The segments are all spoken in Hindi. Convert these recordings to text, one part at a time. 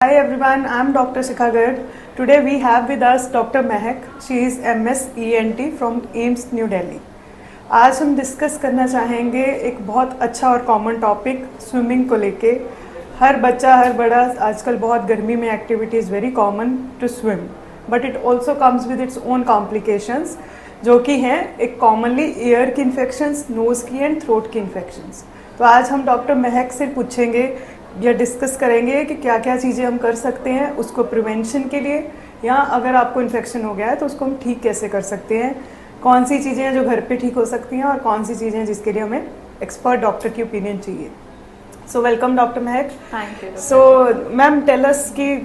Hi everyone, I am Dr. Shikha Garg. Today we have with us Dr. Mehak. She is MS ENT from AIIMS New Delhi. आज हम डिस्कस करना चाहेंगे एक बहुत अच्छा और कॉमन टॉपिक स्विमिंग को लेके। हर बच्चा हर बड़ा आजकल बहुत गर्मी में activity is very common to swim, but it also comes with its own complications जो कि हैं एक कॉमनली ईयर की इन्फेक्शंस, नोज़ की एंड थ्रोट की इन्फेक्शंस। तो आज हम डॉक्टर महक से पूछेंगे या डिस्कस करेंगे कि क्या क्या चीज़ें हम कर सकते हैं उसको प्रिवेंशन के लिए, या अगर आपको इन्फेक्शन हो गया है तो उसको हम ठीक कैसे कर सकते हैं, कौन सी चीज़ें हैं जो घर पे ठीक हो सकती हैं और कौन सी चीज़ें हैं जिसके लिए हमें एक्सपर्ट डॉक्टर की ओपिनियन चाहिए। So welcome doctor Mahak. Thank you. So ma'am tell us कि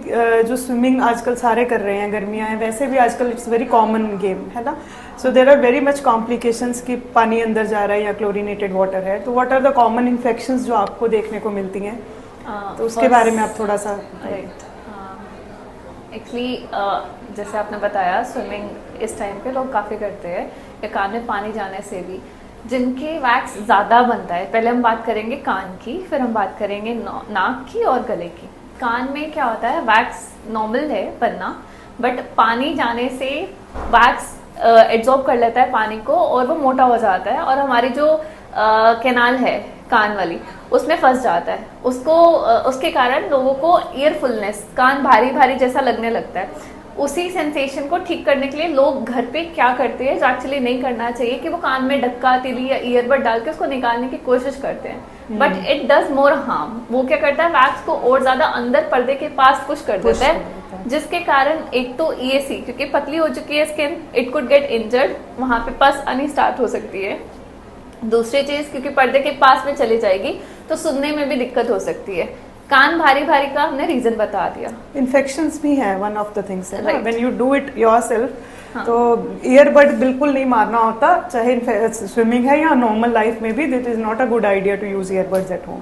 जो स्विमिंग आजकल सारे कर रहे हैं, गर्मियाँ हैं, वैसे भी आजकल इट्स वेरी कॉमन गेम है ना। So there are very much complications कि पानी अंदर जा रहा है या क्लोरीनेटेड वाटर है, तो what are the common infections जो आपको देखने को मिलती हैं, तो उसके बारे में आप थोड़ा सा। राइट, एक्चुअली जैसे आपने बताया स्विमिंग इस टाइम पे लोग काफ़ी करते हैं या कान में पानी जाने से भी जिनके वैक्स ज़्यादा बनता है। पहले हम बात करेंगे कान की, फिर हम बात करेंगे नाक की और गले की। कान में क्या होता है, वैक्स नॉर्मल है बनना, बट पानी जाने से वैक्स एब्जॉर्ब कर लेता है पानी को और वो मोटा हो जाता है और हमारी जो कैनाल है कान वाली उसमें फंस जाता है। उसके कारण लोगों को ईयरफुलनेस, कान भारी भारी जैसा लगने लगता है। उसी सेंसेशन को ठीक करने के लिए लोग घर पे क्या करते हैं जो एक्चुअली नहीं करना चाहिए कि वो कान में डक्का, तिली या ईयरबड डाल के उसको निकालने की कोशिश करते हैं, but it does more harm. वो क्या करता है, वैक्स को और ज्यादा अंदर पर्दे के पास पुश कर देता है, जिसके कारण एक तो EAC क्योंकि पतली हो चुकी है skin, it could get injured, वहां पे पस आनी स्टार्ट हो सकती है। दूसरी चीज, क्योंकि पर्दे के पास में चली जाएगी तो सुनने में भी दिक्कत हो सकती है। कान भारी भारी का हमने रीजन बता दिया। इन्फेक्शंस भी है वन ऑफ द थिंग्स है ना, Right. When you do it yourself. हाँ. तो ईयरबड बिल्कुल नहीं मारना होता, चाहे स्विमिंग है या नॉर्मल लाइफ में भी। That is not a good idea to use earbuds at home.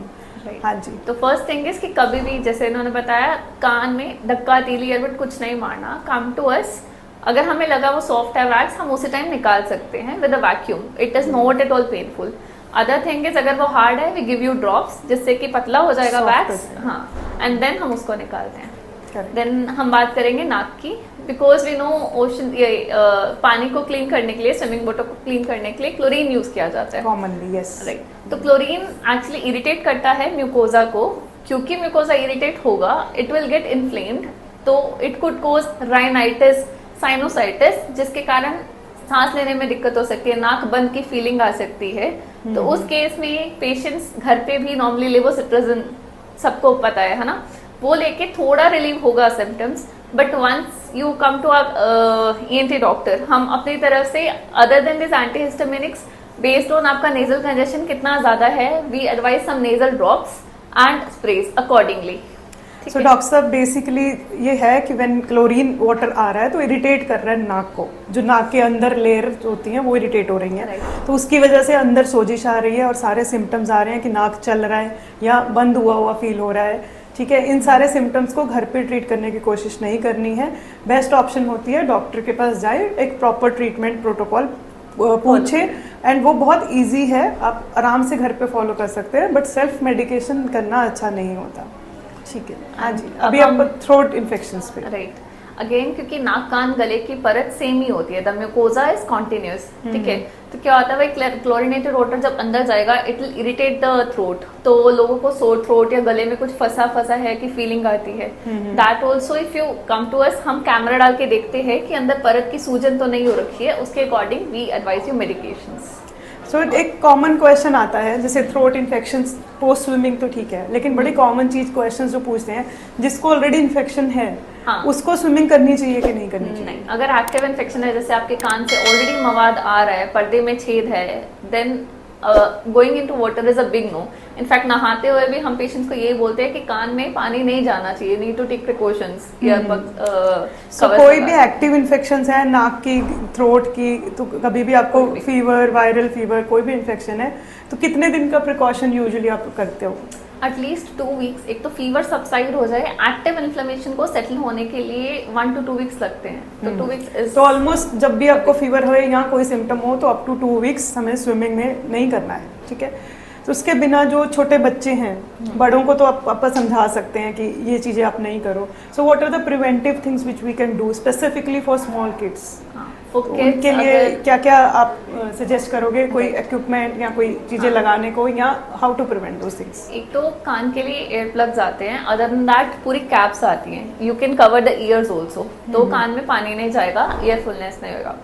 हाँ जी। तो फर्स्ट थिंग इज कि कभी भी जैसे इन्होंने बताया कान में डक्का, तीली, ईयरबड कुछ नहीं मारना। कम टू अस, अगर हमें लगा वो सॉफ्ट है वैक्स, हम उसी टाइम निकाल सकते हैं with a vacuum. It is not at all painful. Other thing is अगर वो हार्ड है, वी गिव यू ड्रॉप्स जिससे कि पतला हो जाएगा वैक्स, हाँ, एंड देन हम उसको निकालते हैं। देन हम बात करेंगे नाक की, बिकॉज वी नो ओशन पानी को क्लीन करने के लिए, स्विमिंग वाटर को क्लीन करने के लिए क्लोरीन यूज किया जाता है कॉमनली। Yes, right. तो क्लोरीन एक्चुअली इरिटेट करता है म्यूकोजा को, क्योंकि म्यूकोजा इरिटेट होगा इट विल गेट इन्फ्लेम्ड, तो it could cause rhinitis, sinusitis, जिसके कारण सांस लेने में दिक्कत हो सकती है, नाक बंद की फीलिंग आ सकती है। तो उस केस में पेशेंट्स घर पे भी नॉर्मली लेवोसिट्राजिन, सबको पता है ना, वो लेके थोड़ा रिलीव होगा symptoms. But once you come to ENT doctor, हम अपनी तरफ से other than this antihistaminics based on आपका नेजल कंजेशन कितना ज्यादा है, we advise some nasal drops and sprays accordingly. So doctor साहब बेसिकली ये है कि व्हेन क्लोरीन वाटर आ रहा है तो इरिटेट कर रहा है नाक को, जो नाक के अंदर लेयर होती हैं वो इरिटेट हो रही हैं, तो उसकी वजह से अंदर सोजिश आ रही है और सारे सिम्टम्स आ रहे हैं कि नाक चल रहा है या बंद हुआ हुआ फील हो रहा है। ठीक है, इन सारे सिम्टम्स को घर पे ट्रीट करने की कोशिश नहीं करनी है। बेस्ट ऑप्शन होती है डॉक्टर के पास जाए, एक प्रॉपर ट्रीटमेंट प्रोटोकॉल पूछे, एंड वो बहुत ईजी है, आप आराम से घर पे फॉलो कर सकते हैं, बट सेल्फ मेडिकेशन करना अच्छा नहीं होता। ठीक है, हाँ जी। अभी आपको थ्रोट इन्फेक्शंस पे। राइट, अगेन क्योंकि नाक, कान, गले की परत सेम ही होती है, द म्यूकोजा इज कॉन्टिन्यूस। ठीक है, तो क्या होता है भाई, क्लोरीनेटेड वाटर जब अंदर जाएगा it will irritate the throat, तो लोगों को सोर थ्रोट या गले में कुछ फंसा फंसा है की फीलिंग आती है। That also if you come to us, हम कैमरा डाल के देखते हैं कि अंदर परत की सूजन तो नहीं हो रखी है, उसके according we advise you medications. So एक कॉमन क्वेश्चन आता है, जैसे थ्रोट इन्फेक्शन पोस्ट स्विमिंग तो ठीक है, लेकिन बड़ी कॉमन चीज क्वेश्चन जो पूछते हैं, जिसको ऑलरेडी इन्फेक्शन है, हाँ, उसको स्विमिंग करनी चाहिए कि नहीं करनी चाहिए? नहीं, अगर एक्टिव इन्फेक्शन है, जैसे आपके कान से ऑलरेडी मवाद आ रहा है, पर्दे में छेद है, then going into water is a big no. In fact नहाते हुए भी हम पेशेंट्स को यही बोलते हैं कि कान में पानी नहीं जाना चाहिए, नीड टू टेक प्रिकॉशंस। कोई भी एक्टिव इन्फेक्शंस है नाक की, थ्रोट की, तो कभी भी आपको फीवर, वायरल फीवर, कोई भी इन्फेक्शन है, तो कितने दिन का प्रिकॉशन यूजुअली आप करते हो? At least 2 weeks. एक तो फीवर सबसाइड हो जाए, एक्टिव इन्फ्लेमेशन को सेटल होने के लिए 1 to 2 वीक्स लगते हैं, तो 2 वीक्स इज। तो ऑलमोस्ट जब भी आपको फीवर हो या कोई सिम्टम हो तो अप टू 2 वीक्स हमें स्विमिंग में नहीं करना है। ठीक है, तो उसके बिना जो छोटे बच्चे हैं, बड़ों को तो आप समझा सकते हैं कि ये चीज़ें आप नहीं करो. So what are the preventive things which we can do specifically for small kids? उनके लिए क्या क्या आप सजेस्ट करोगे? कोई इक्विपमेंट या कोई चीज़ें लगाने को, या how to prevent those things? एक तो कान के लिए एयर प्लग्स आते हैं, अदर देन दैट पूरी कैप्स आती हैं, you can cover the ears also, तो कान में पानी नहीं जाएगा, ईयर फुलनेस नहीं होगा.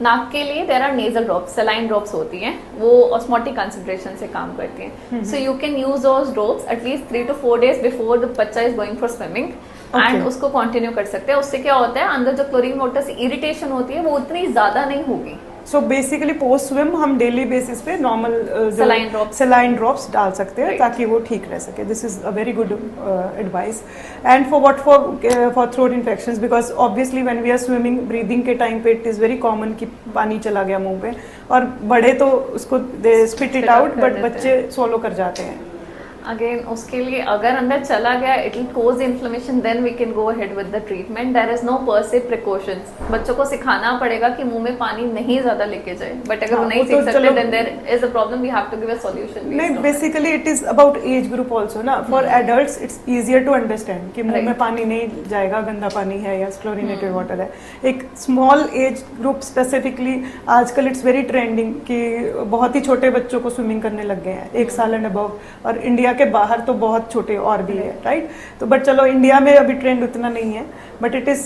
नाक के लिए there are nasal drops, saline drops होती हैं, वो ऑस्मोटिक कंसंट्रेशन से काम करती हैं. So you can use those drops at least 3 to 4 days before the बच्चा is going for swimming, and उसको कंटिन्यू कर सकते हैं. उससे क्या होता है, अंदर जो क्लोरीन वाटर से इरिटेशन होती है वो उतनी ज्यादा नहीं होगी. सो बेसिकली पोस्ट स्विम हम डेली बेसिस पे नॉर्मल सलाइन ड्रॉप्स डाल सकते हैं, ताकि वो ठीक रह सके. This is a very good advice. And for throat infections, because obviously when we are swimming, breathing के टाइम पे इट इज़ वेरी कॉमन कि पानी चला गया मुंह पे, और बड़े तो उसको दे स्पिट इट आउट, बट बच्चे सोलो कर जाते हैं. अगेन उसके लिए अगर अंदर चला गया, it will cause inflammation, then we can go ahead with the treatment. There is no per se precautions. बच्चों को सिखाना पड़ेगा कि मुंह में पानी नहीं ज्यादा लेके जाए, बट अगर वो नहीं सीख सकते, then there is a problem, we have to give a solution. नहीं, basically it is about age group also ना. For adults it's easier to understand कि मुंह में पानी नहीं जाएगा, गंदा पानी है या क्लोरीनेटेड वाटर है. एक स्मॉल एज ग्रुप स्पेसिफिकली आजकल इट्स वेरी ट्रेंडिंग कि बहुत ही छोटे बच्चों को स्विमिंग करने लग गए हैं, 1 साल एंड अबव, और इंडिया के बाहर तो बहुत छोटे और भी है, राइट. तो बट चलो इंडिया में अभी ट्रेंड उतना नहीं है, but it is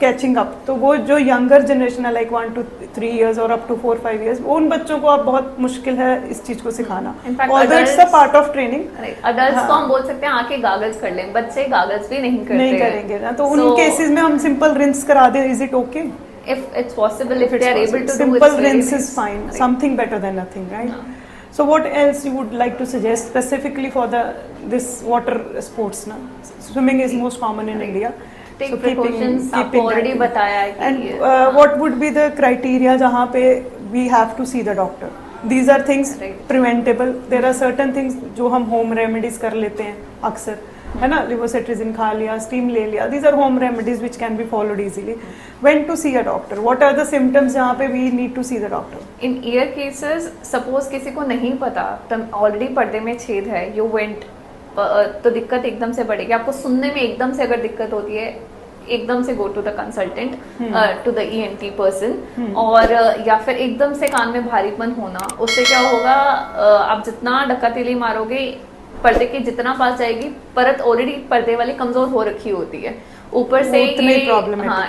catching up. तो वो जो यंगर जनरेशन है, लाइक 1 to 3 years और अप टू 4-5 years, उन बच्चों को अब बहुत मुश्किल है इस चीज को सिखाना. Although it's a part of training. Adults को हम बोल सकते हैं आके गागल्स कर लें, बच्चे गागल्स भी नहीं करेंगे ना. तो उन केसेस में हम सिंपल रिंस करा दें. Is it okay? If it's possible, if they are able to do, simple it's rinse very is nice. fine. Right. Something better than nothing, right? So what else you would like to suggest specifically for this water sports? Na swimming is most common in India. Take precautions. आपको already बताया है कि and what would be the criteria जहाँ पे we have to see the doctor? These are things preventable. There are certain things जो हम home remedies कर लेते हैं अक्सर, है ना. लिवोसेट्रिजिन खा लिया, स्टीम ले लिया. These are home remedies which can be followed easily. When to see a doctor? What are the symptoms जहाँ पे we need to see the doctor? In ear cases, suppose किसी को नहीं पता, तब ऑलरेडी पर्दे में छेद है, you went, तो दिक्कत एकदम से बढ़ेगी. आपको सुनने में एकदम से अगर दिक्कत होती है, एकदम से go to the consultant, to the ENT person. और या फिर एकदम से कान में भारीपन होना, उससे क्या होगा, आप जितना डकातीली मारोगे, पर्दे के जितना पास जाएगी, परत ऑलरेडी पर्दे वाली कमजोर हो रखी होती है, ऊपर से ये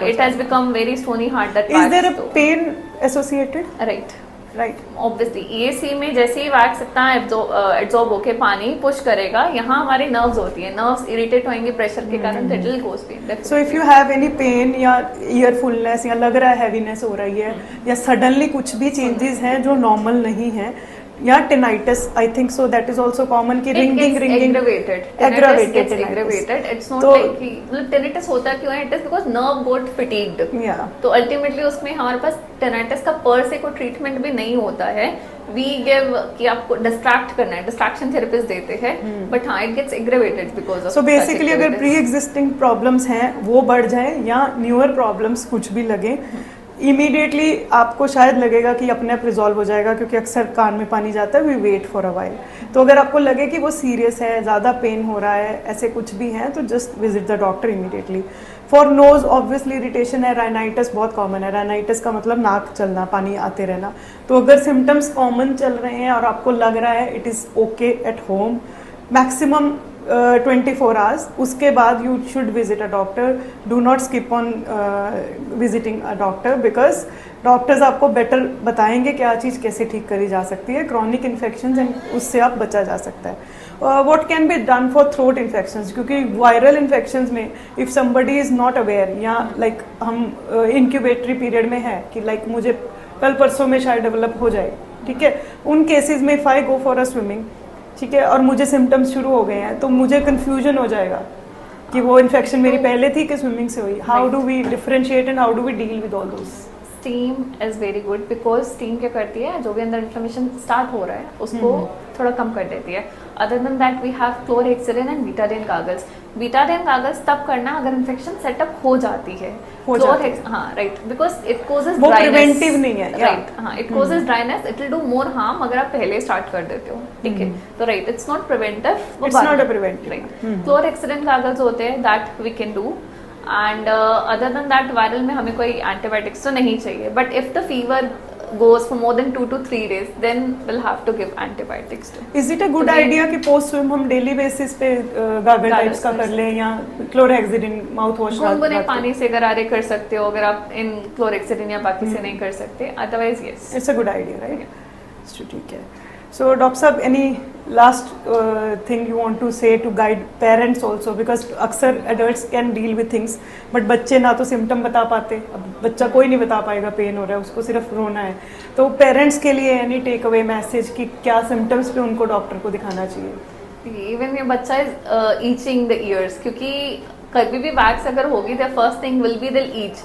it has become very stony hard. That is there a pain associated? Right. Obviously EAC में जैसे ही वैक्स इतना एब्जॉर्ब होके पानी पुश करेगा, यहाँ हमारी नर्व्स होती है, नर्व्स इरिटेट होंगी प्रेशर के कारण, that will cause pain. So if you have any pain या ईयर फुलनेस, या लग रहा है हैवीनेस हो रही है, या सडनली कुछ भी चेंजेस हैं जो नॉर्मल नहीं है, या tinnitus, I think so, that is also common कि ringing aggravated. It's not like कि मतलब tinnitus होता क्यों है? It is because nerve got fatigued. Yeah. तो ultimately उसमें हमारे पास tinnitus का per se कोई treatment भी नहीं होता है. We give कि आपको distract करना है, distraction therapist देते हैं, but हाँ it gets aggravated because of. So basically अगर pre-existing problems हैं वो बढ़ जाए, या newer problems कुछ भी लगे, इमीडिएटली आपको शायद लगेगा कि अपने आप रिजॉल्व हो जाएगा, क्योंकि अक्सर कान में पानी जाता है, we wait for a while. तो अगर आपको लगे कि वो सीरियस है, ज़्यादा पेन हो रहा है, ऐसे कुछ भी है, तो just visit the doctor immediately. For knows obviously irritation है, राइनाइटिस बहुत कॉमन है. राइनाइटिस का मतलब नाक चलना, पानी आते रहना. तो अगर सिम्टम्स कॉमन चल रहे हैं और आपको लग रहा है, it is okay at home, maximum 24 hours, उसके बाद you should visit a doctor. Do not skip on visiting a doctor, because doctors आपको बेटर बताएंगे क्या चीज़ कैसे ठीक करी जा सकती है. क्रॉनिक इन्फेक्शन एंड उससे आप बचा जा सकता है. What can be done for throat infections? क्योंकि वायरल इन्फेक्शंस में if somebody is not aware, या लाइक हम इंक्यूबेटरी पीरियड में है कि लाइक मुझे कल परसों में शायद डेवलप हो जाए, ठीक है, उन केसेस में if I go for a swimming, ठीक है, और मुझे सिम्टम्स शुरू हो गए हैं, तो मुझे कंफ्यूजन हो जाएगा कि वो इन्फेक्शन मेरी पहले थी कि स्विमिंग से हुई. How do we differentiate and how do we deal with all those? Steam is very good, because steam क्या करती है, जो भी अंदर इन्फ्लेमेशन स्टार्ट हो रहा है उसको थोड़ा कम कर देती है. Other than that we have chlorhexidine and betadine gargles. Betadine gargles तब करना अगर इन्फेक्शन सेटअप हो जाती है. हाँ राइट, बिकॉज इट कोजेस वो प्रिवेंटिव नहीं है. राइट, हाँ it causes dryness, it will do more harm अगर आप पहले स्टार्ट कर देते हो. ठीक है, तो right it's not preventive. It's not a preventive. Right, chlorhexidine gargles होते हैं that we can do. And other than that viral में हमें कोई एंटीबायोटिक्स तो नहीं चाहिए, but if the fever goes for more than 2 to 3 days, then we'll have to give antibiotics too. Is it a good idea कि पोस्ट स्विम हम डेली बेसिस पे गागल टाइप्स का कर लें या क्लोरहेक्सिडिन माउथ वॉश गुनगुने पानी से गरारे कर सकते हो अगर आप इन क्लोरहेक्सिडिन या बाकी से नहीं कर सकते, otherwise yes it's a good idea, right. ठीक है. सो डॉक्टर साहब, any last thing you want to say to guide parents also, because अक्सर adults can deal with things but बच्चे ना तो सिम्टम बता पाते. अब बच्चा कोई नहीं बता पाएगा पेन हो रहा है, उसको सिर्फ रोना है. तो पेरेंट्स के लिए एनी टेक अवे मैसेज कि क्या सिम्टम्स पे उनको डॉक्टर को दिखाना चाहिए. इवन ये बच्चा इज ईचिंग द ईयर्स, क्योंकि कभी भी वैक्स अगर होगी the first thing will be the each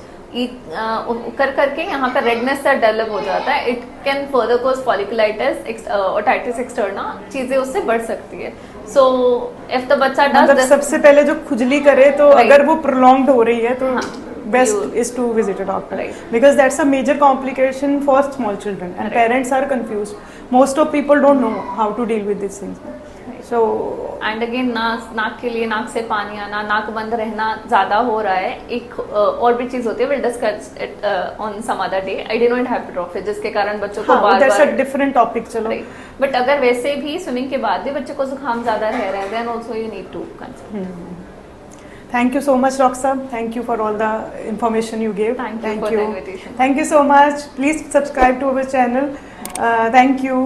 कर करके यहाँ पे रेडनेस सा डेवलप हो जाता है. It can further cause folliculitis, otitis externa, चीजें उससे बढ़ सकती है. सो इफ द बच्चा मतलब सबसे पहले जो खुजली करे तो अगर वो प्रोलॉन्ग्ड हो रही है तो best is to visit a doctor, right, because that's a major complication for small children and right, parents are confused. Most of people don't know how to deal with these things, right. So and again नाक के लिए नाक से पानी आना, नाक बंद रहना ज्यादा हो रहा है. एक और भी चीज होती है, will discuss it on some other day, adenoid जिसके कारण बच्चों को बार that's a different topic. चलो, बट अगर वैसे भी स्विमिंग के बाद भी बच्चे को जुकाम ज्यादा रह रहा है, then also you need to consult. Thank you so much, Dr. Sahab. Thank you for all the information you gave. Thank you for the invitation. Thank you so much. Please subscribe to our channel. Thank you.